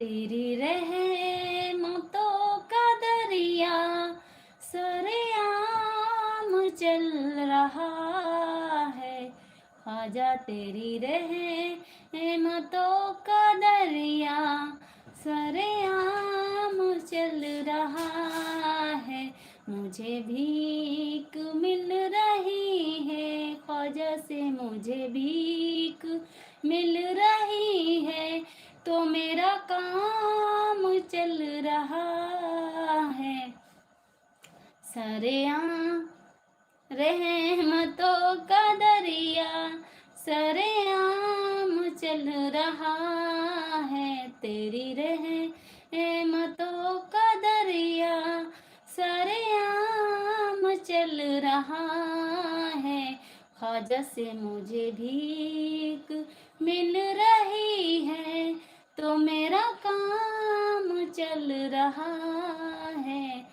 तेरी रहमतों का दरिया सरेआम चल रहा है। ख्वाजा तेरी रहमतों का दरिया सरेआम चल रहा है। मुझे भीख मिल रही है, ख्वाजा से मुझे भीख मिल रही है, तो मेरा काम चल रहा है। सरेआम रहमतों का दरिया सरेआम चल रहा है। तेरी रहमतों का दरिया सरेआम चल रहा है। ख्वाजा से मुझे भीख मिल रही है, तो मेरा काम चल रहा है।